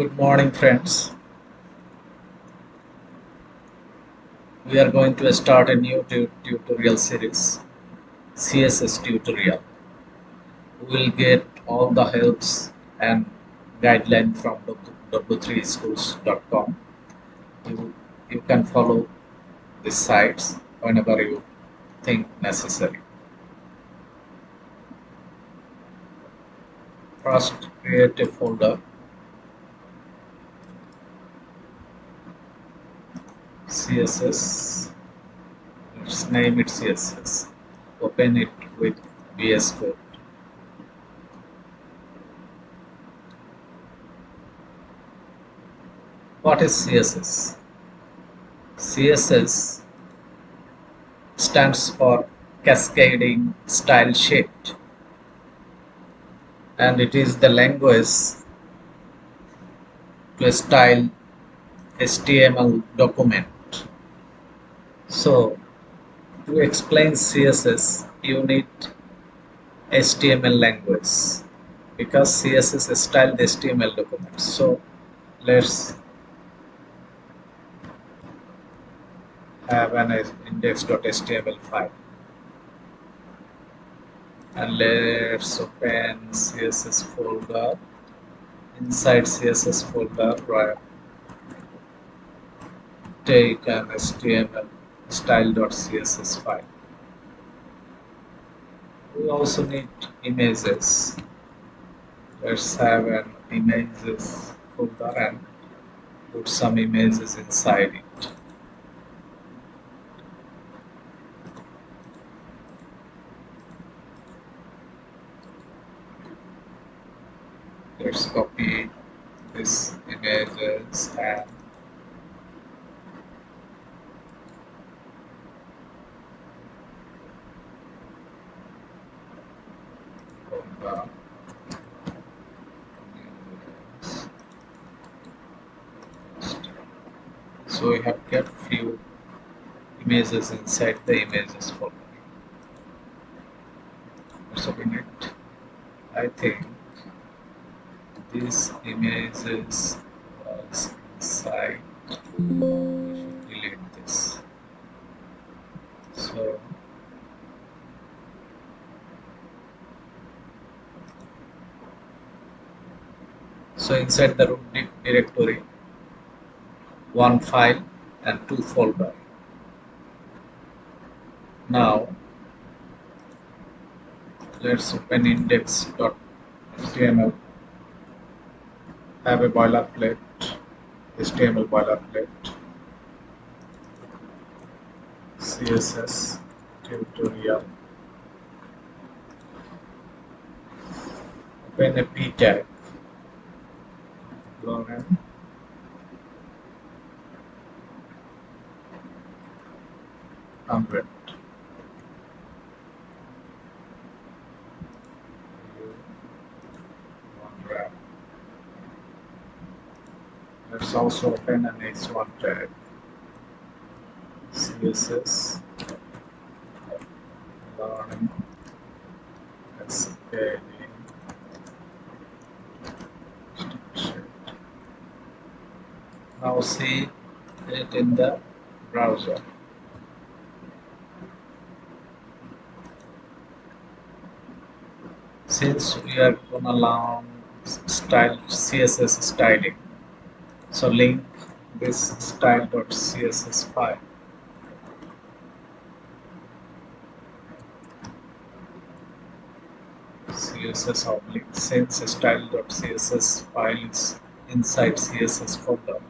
Good morning, friends. We are going to start a new tutorial series, CSS tutorial. We will get all the helps and guidelines from w3schools.com. You can follow these sites whenever you think necessary. First, create a folder, CSS. Let's name it CSS. Open it with VS Code. What is CSS? CSS stands for Cascading Style Sheet, and it is the language to style HTML document. So, to explain CSS, you need HTML language because CSS is styled HTML documents. So, let's have an index.html file and let's open CSS folder. Inside CSS folder, right, take an HTML style.css file. We also need images. Let's have an images folder and put some images inside it. Let's copy these images and folder. So we have kept few images inside the images folder. Let's open it. I think this images was inside. We should delete this. So inside the root directory, one file and two folder. Now let's open index.html. Have a boilerplate, HTML boilerplate, CSS tutorial. Open a p tag, login, Let's also open an h1 tag, CSS learning cascading sheet. Now see it in the browser. Since we are gonna learn style CSS styling, so link this style.css file. CSS oblique, since style.css file is inside CSS folder,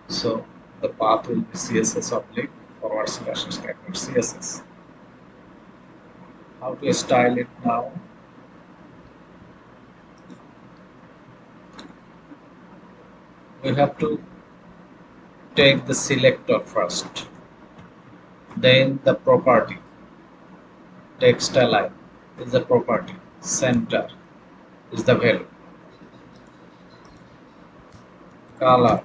so the path will be CSS oblique /style.css. How to style it now? We have to take the selector first, then the property. Text align is the property, center is the value, color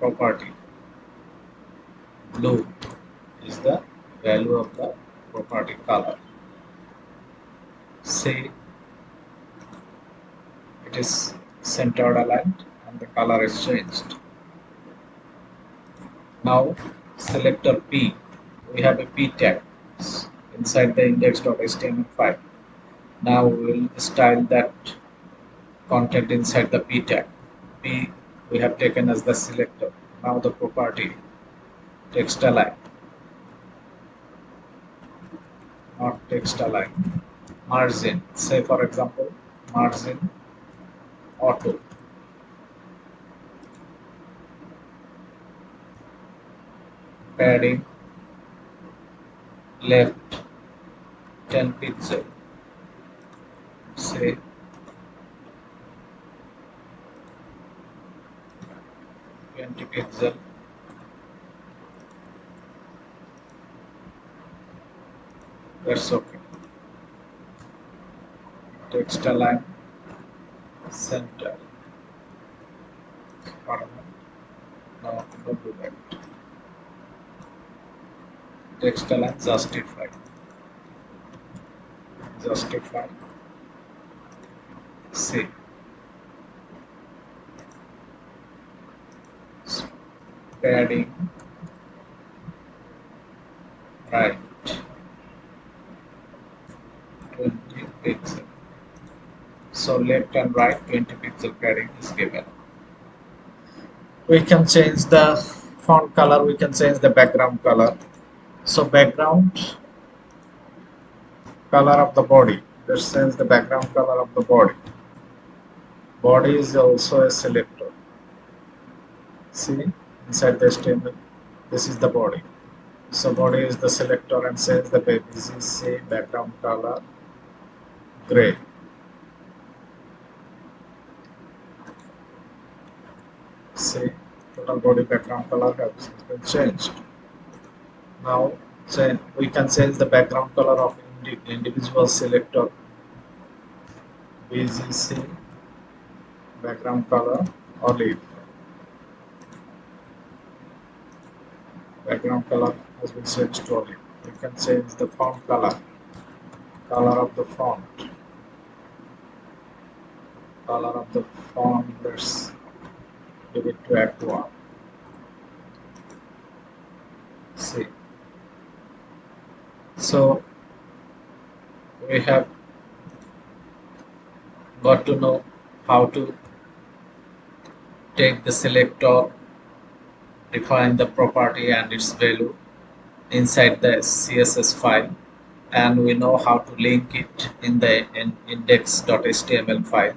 property, blue is the value of the property color. See, it is centered aligned, and and the color is changed. Now selector P, we have a P tag inside the index.html file. Now we will style that content inside the P tag. P we have taken as the selector. Now the property text align, not text align. Margin, say for example, margin auto. Padding left 10 pixel. Say 20 pixel. That's okay. Text align center. Pardon. No, don't do that. Text align justify. Justify. See. Padding right 20 pixel. So left and right 20 pixel padding is given. We can change the font color, we can change the background color. So background color of the body, let's change the background color of the body. Body is also a selector. See, inside the HTML, this is the body. So body is the selector and change the BCC background color gray. See, total body background color has been changed. Now we can change the background color of individual selector. BGC background color olive. Background color has been changed to olive. We can change the font color. Color of the font. Color of the font. Let's give it to aqua. See. So we have got to know how to take the selector, define the property and its value inside the CSS file, and we know how to link it in the index.html file.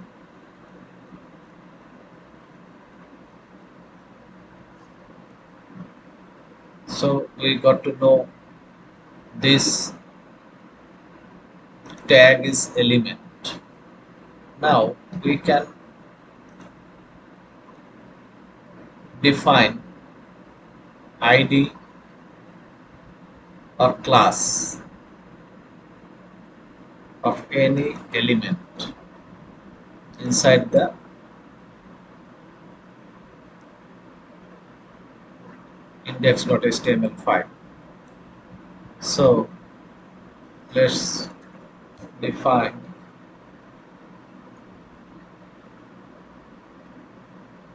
So we got to know this tag is element. Now we can define ID or class of any element inside the index.html file. So let's define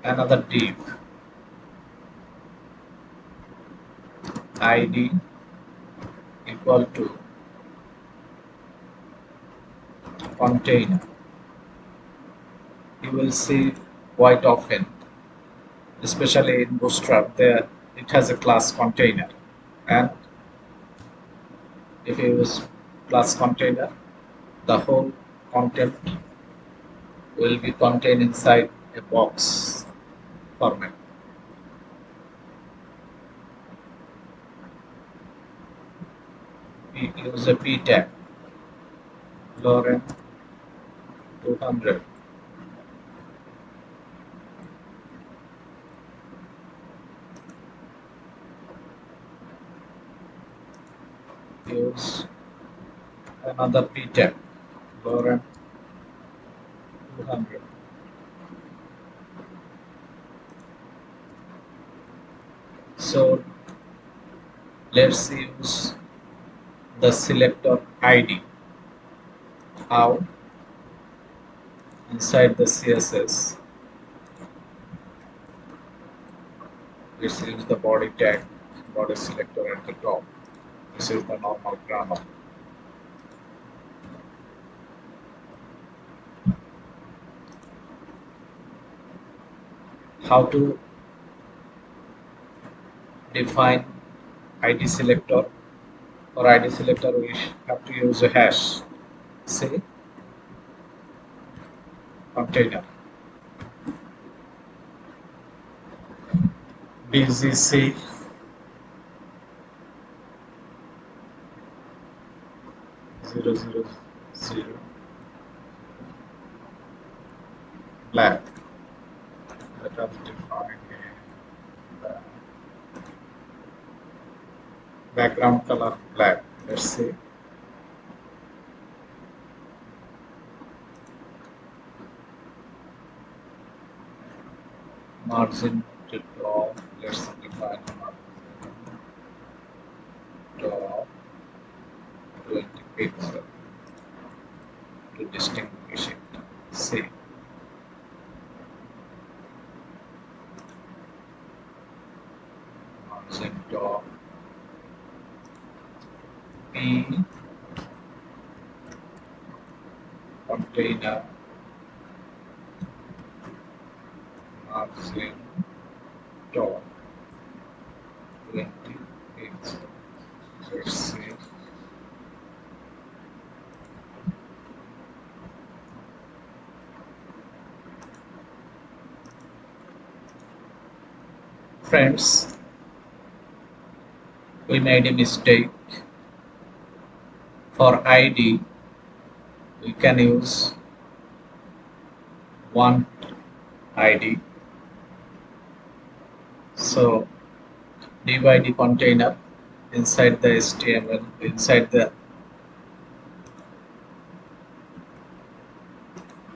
another div ID equal to container. You will see quite often, especially in Bootstrap, there it has a class container, and if you use class container, the whole content will be contained inside a box format. We use a p tag, Lauren 200. Use another p tag, Lauren 200. So let's use the selector ID. How? Inside the CSS, Let's use the body tag, body selector at the top. This is the normal grammar. How to define ID selector? For ID selector, we have to use a hash. Say container bgc 000 black. Let us define the background color black. Let's say margin to top. Let's define margin top 20 pixel to distinguish it. Say margin top P container margin top 20 pixel. Let's say friends, we made a mistake. For ID, we can use one ID. So divide container inside the HTML, inside the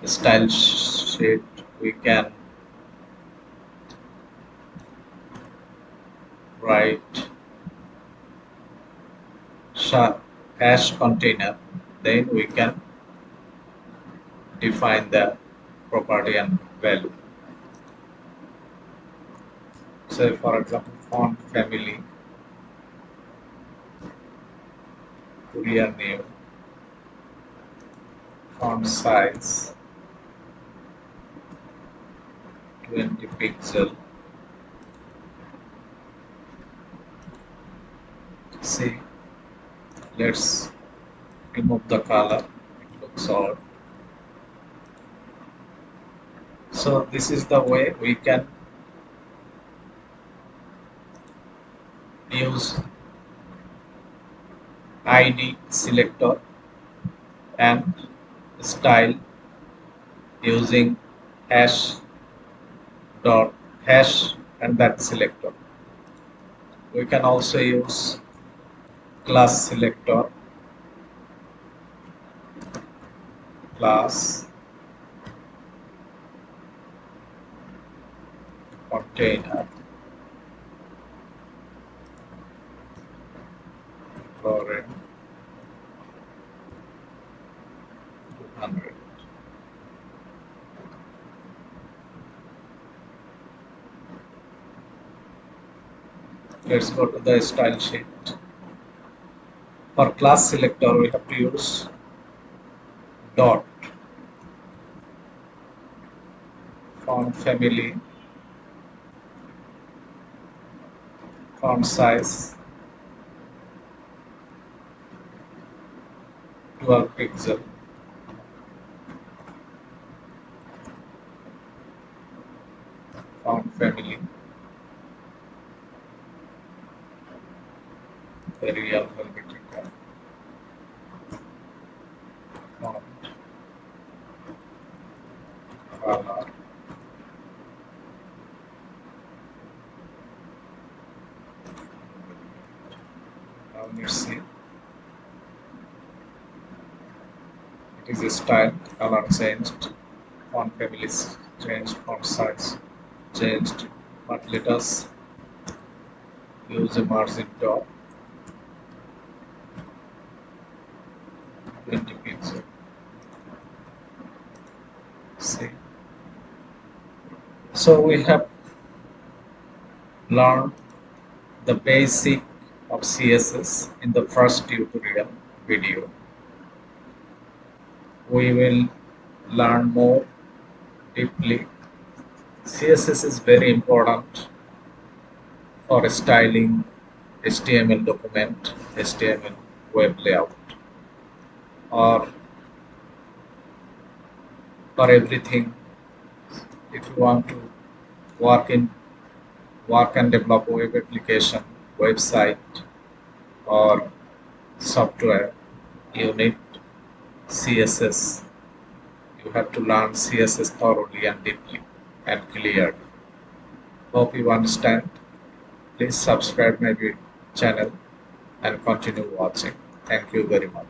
style sheet, we can write hash container. Then we can define the property and value. So for example, font family, courier name, font size 20 pixel. See, let's remove the color. It looks odd. So this is the way we can use ID selector and style using hash dot hash and that selector. We can also use class selector, class container foreign 200. Let's go to the style sheet. For class selector, we have to use dot font family, font size 12 pixel, font family very alphabetical, font color now let's see, it is a style, color changed, font family is changed, font size changed, but let us use a margin top 20 pixel. See, so we have learn the basic of CSS in the first tutorial video. We will learn more deeply. CSS is very important for styling HTML document, HTML web layout, or for everything. If you want to work in work and develop web application, website, or software, you need CSS. You have to learn CSS thoroughly and deeply and clearly. Hope you understand. Please subscribe my channel and continue watching. Thank you very much.